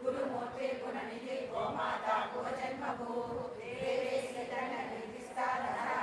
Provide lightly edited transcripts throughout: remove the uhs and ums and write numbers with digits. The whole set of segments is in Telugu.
गुरुमूर्ति गुणनिधि गो माता गो जन्मभूः देवे श्रीधन्यनिधिस्तारः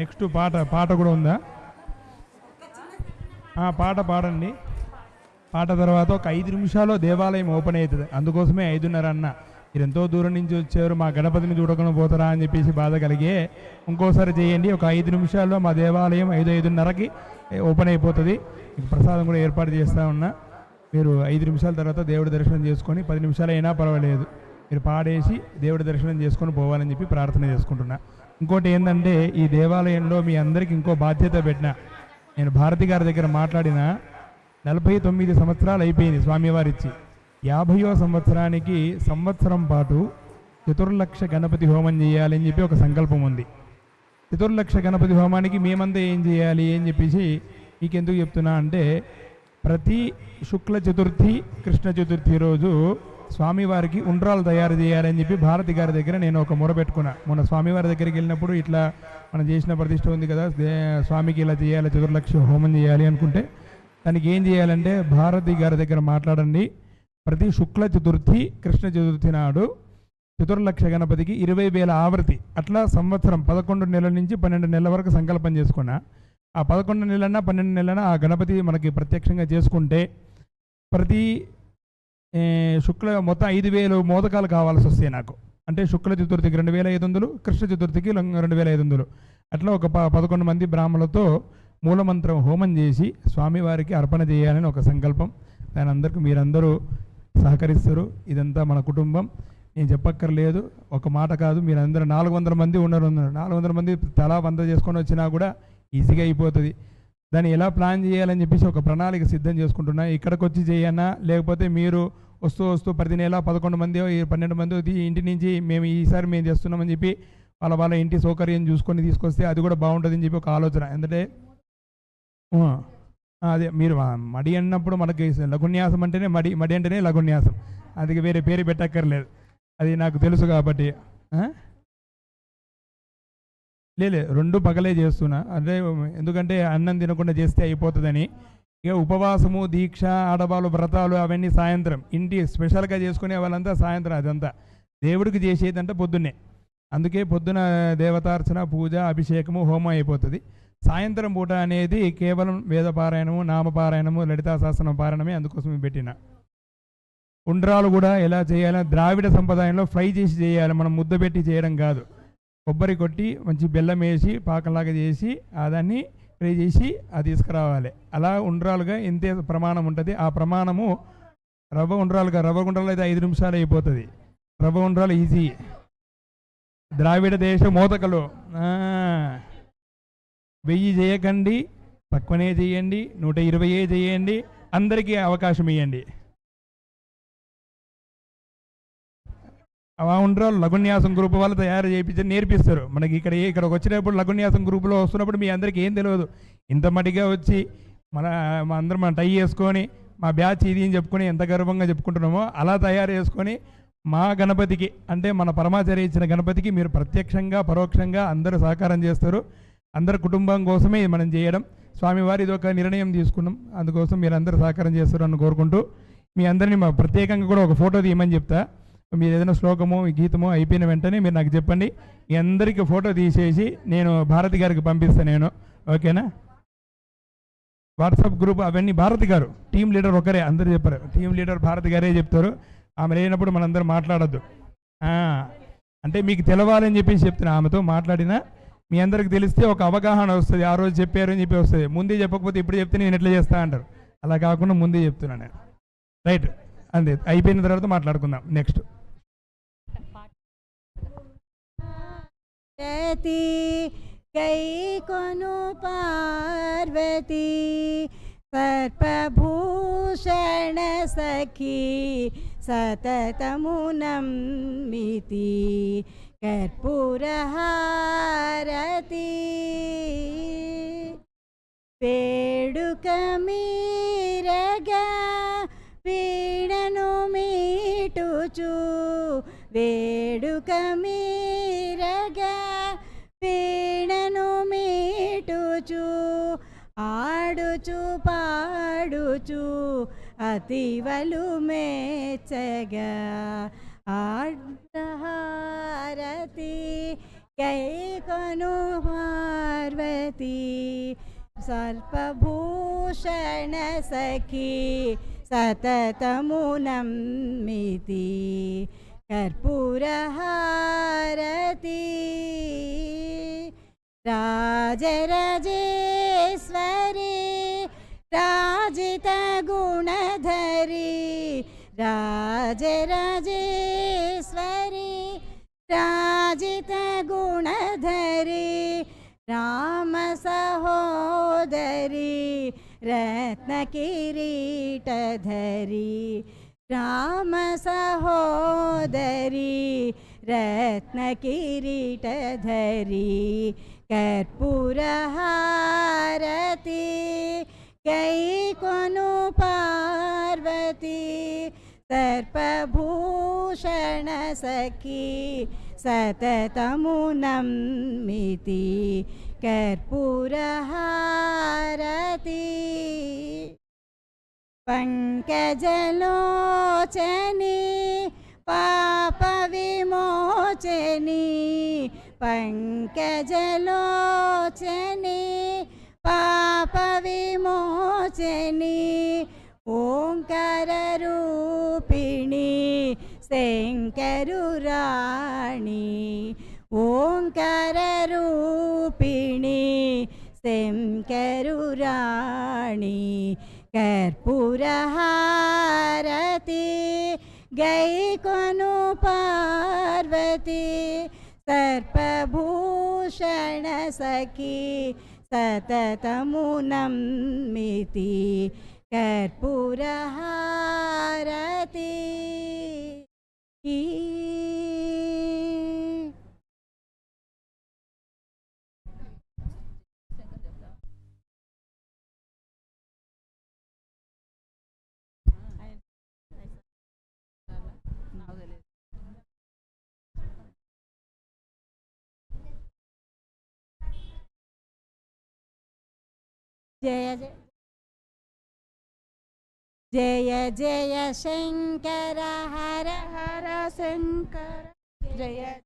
నెక్స్ట్ పాట కూడా ఉందా? పాట పాడండి. పాట తర్వాత ఒక 5 నిమిషాల్లో దేవాలయం ఓపెన్ అవుతుంది. అందుకోసమే 5:30 అన్న. మీరు ఎంతో దూరం నుంచి వచ్చారు, మా గణపతిని చూడకుండా పోతారా అని చెప్పేసి బాధ కలిగే. ఇంకోసారి చేయండి. ఒక 5 నిమిషాల్లో మా దేవాలయం 5:30కి ఓపెన్ అయిపోతుంది. మీకు ప్రసాదం కూడా ఏర్పాటు చేస్తూ ఉన్నా. మీరు 5 నిమిషాల తర్వాత దేవుడి దర్శనం చేసుకొని 10 నిమిషాలు అయినా పర్వాలేదు, మీరు పాడేసి దేవుడి దర్శనం చేసుకొని పోవాలని చెప్పి ప్రార్థన చేసుకుంటున్నా. ఇంకోటి ఏంటంటే, ఈ దేవాలయంలో మీ అందరికీ ఇంకో బాధ్యత పెట్టిన. నేను భారతి గారి దగ్గర మాట్లాడిన 49 సంవత్సరాలు అయిపోయింది స్వామివారిచ్చి. 50వ సంవత్సరానికి సంవత్సరం పాటు చతుర్లక్ష గణపతి హోమం చేయాలని చెప్పి ఒక సంకల్పం ఉంది. చతుర్లక్ష గణపతి హోమానికి మేమంతా ఏం చేయాలి అని చెప్పేసి మీకు ఎందుకు చెప్తున్నా అంటే, ప్రతి శుక్ల చతుర్థి కృష్ణ చతుర్థి రోజు స్వామివారికి ఉండ్రాలు తయారు చేయాలని చెప్పి భారతి గారి దగ్గర నేను ఒక మొర పెట్టుకున్నా. మొన్న స్వామివారి దగ్గరికి వెళ్ళినప్పుడు ఇట్లా మనం చేసిన ప్రతిష్ట ఉంది కదా, స్వామికి ఇలా చేయాలి, చతుర్లక్ష హోమం చేయాలి అనుకుంటే దానికి ఏం చేయాలంటే భారతి గారి దగ్గర మాట్లాడండి. ప్రతి శుక్ల చతుర్థి కృష్ణ చతుర్థి నాడు చతుర్లక్ష గణపతికి 20,000 ఆవృత్తి, అట్లా సంవత్సరం 11 నెలల నుంచి 12 నెలల వరకు సంకల్పం చేసుకున్నా. ఆ 11 నెలలన్నా 12 నెలలన్నా ఆ గణపతి మనకి ప్రత్యక్షంగా చేసుకుంటే ప్రతి శుక్ల మొత్తం 5,000 మోదకాలు కావాల్సి వస్తాయి నాకు. అంటే శుక్ల చతుర్థికి 2,500, కృష్ణ చతుర్థికి 2,500, అట్లా ఒక 11 మంది బ్రాహ్మణులతో మూలమంత్రం హోమం చేసి స్వామివారికి అర్పణ చేయాలని ఒక సంకల్పం. దాని అందరికీ మీరందరూ సహకరిస్తారు. ఇదంతా మన కుటుంబం, నేను చెప్పక్కర్లేదు. ఒక మాట కాదు, మీరందరూ 400 మంది ఉన్నారు. 400 మంది తలా 100 చేసుకొని వచ్చినా కూడా ఈజీగా అయిపోతుంది. దాన్ని ఎలా ప్లాన్ చేయాలని చెప్పేసి ఒక ప్రణాళిక సిద్ధం చేసుకుంటున్నా. ఇక్కడికి వచ్చి చేయన్నా, లేకపోతే మీరు వస్తూ ప్రతి నెల 11 మంది 12 మంది ఇంటి నుంచి మేము ఈసారి మేము చేస్తున్నామని చెప్పి వాళ్ళ ఇంటి సౌకర్యం చూసుకొని తీసుకొస్తే అది కూడా బాగుంటుందని చెప్పి ఒక ఆలోచన. ఎందుకంటే అదే మీరు మడి అన్నప్పుడు మనకి లఘున్యాసం అంటేనే మడి అంటేనే లఘున్యాసం, అది వేరే పేరు పెట్టక్కర్లేదు, అది నాకు తెలుసు కాబట్టి. లేదు, 2 పగలే చేస్తున్నా. అంటే ఎందుకంటే అన్నం తినకుండా చేస్తే అయిపోతుందని. ఇక ఉపవాసము, దీక్ష, ఆడవాళ్ళు వ్రతాలు అవన్నీ సాయంత్రం, ఇంటి స్పెషల్గా చేసుకునే వాళ్ళంతా సాయంత్రం. అదంతా దేవుడికి చేసేదంటే పొద్దున్నే. అందుకే పొద్దున దేవతార్చన, పూజ, అభిషేకము, హోమం అయిపోతుంది. సాయంత్రం పూట అనేది కేవలం వేదపారాయణము, నామపారాయణము, లలితా సహస్రనామ పారాయణమే. అందుకోసం పెట్టిన ఉండ్రాలు కూడా ఎలా చేయాలి, ద్రావిడ సంప్రదాయంలో ఫ్రై చేసి చేయాలి, మనం ముద్ద పెట్టి చేయడం కాదు. కొబ్బరి కొట్టి మంచి బెల్లం వేసి పాకంలాగా చేసి దాన్ని ఫ్రై చేసి అది తీసుకురావాలి. అలా ఉండ్రాలుగా ఎంతే ప్రమాణం ఉంటుంది, ఆ ప్రమాణము రవ్వ ఉండ్రాలుగా. రవ్వ ఉండ్రాలు అయితే 5 నిమిషాలు అయిపోతుంది. రవ్వ ఉండ్రాలు ఈజీ. ద్రావిడ దేశ మోదకలు 1000 చేయకండి, తక్కువనే చేయండి, 120 చేయండి, అందరికీ అవకాశం ఇవ్వండి. ఉండ్రాలు లఘున్యాసం గ్రూప్ వాళ్ళు తయారు చేయించి నేర్పిస్తారు మనకి. ఇక్కడికి వచ్చినప్పుడు లఘున్యాసం గ్రూపులో వస్తున్నప్పుడు మీ అందరికీ ఏం తెలియదు. ఇంత మటిగా వచ్చి అందరం మనం టై చేసుకొని మా బ్యాచ్ ఇది అని చెప్పుకొని ఎంత గర్వంగా చెప్పుకుంటున్నామో అలా తయారు చేసుకొని మా గణపతికి, అంటే మన పరమాచార్య ఇచ్చిన గణపతికి మీరు ప్రత్యక్షంగా పరోక్షంగా అందరూ సహకారం చేస్తారు. అందరి కుటుంబం కోసమే మనం చేయడం. స్వామివారి ఇది ఒక నిర్ణయం తీసుకున్నాం, అందుకోసం మీరు అందరూ సహకారం చేస్తారు అని కోరుకుంటూ మీ అందరినీ ప్రత్యేకంగా కూడా ఒక ఫోటో తీయమని చెప్తా. మీరు ఏదైనా శ్లోకమో గీతమో అయిపోయిన వెంటనే మీరు నాకు చెప్పండి. మీ అందరికీ ఫోటో తీసేసి నేను భారతి గారికి పంపిస్తాను నేను. ఓకేనా? వాట్సాప్ గ్రూప్ అవన్నీ భారతి గారు, టీం లీడర్ ఒకరే, అందరూ చెప్పారు. టీం లీడర్ భారతి గారే చెప్తారు. ఆమె లేనప్పుడు మనందరం మాట్లాడద్దు. అంటే మీకు తెలవాలని చెప్పేసి చెప్తున్నా. ఆమెతో మాట్లాడినా మీ అందరికి తెలిస్తే ఒక అవగాహన వస్తుంది. ఆ రోజు చెప్పారు అని చెప్పి వస్తుంది. ముందే చెప్పకపోతే ఇప్పుడు చెప్తే నేను ఎట్లా చేస్తా అంటారు. అలా కాకుండా ముందే చెప్తున్నా నేను. రైట్, అంతే. అయిపోయిన తర్వాత మాట్లాడుకుందాం. నెక్స్ట్ गई कोनु पार्वती सर्पभूषण सखी सततमुनं मिति कर्पूरहारती वेडुकमीरगा వీణను మీటుచు వేడుకమీరగా వీణను మీటుచు ఆడుచు పాడుచు అతివలు మెచ్చగా ఆర్ధహారతి కైకొను పార్వతి. सर्पभूषण सखी सततमुनम्मिति कर्पूरहारती राजराजेश्वरी राजितगुणधरी राजराजेश्वरी राजितगुणधरी रामसहोदरी रत्नकिरीटधरी रामसहोदरी रत्नकिरीटधरी कर्पूरहारती कैकोनु पार्वती सर्पभूषण सखी सततमुनम्मिति कर्पूरहारती पंकजलोचनी पापविमोचनी पंकजलोचनी पापविमोचनी ओंकाररूपिणी शङ्करुराणि ओंकाररूपिणी शङ्करुराणि कर्पूरहारती गैकोनु पार्वती सर्पभूषण सखी सततमुनम्मिति कर्पूरहारती जय जय जय जय शंकर हर हर शंकर जय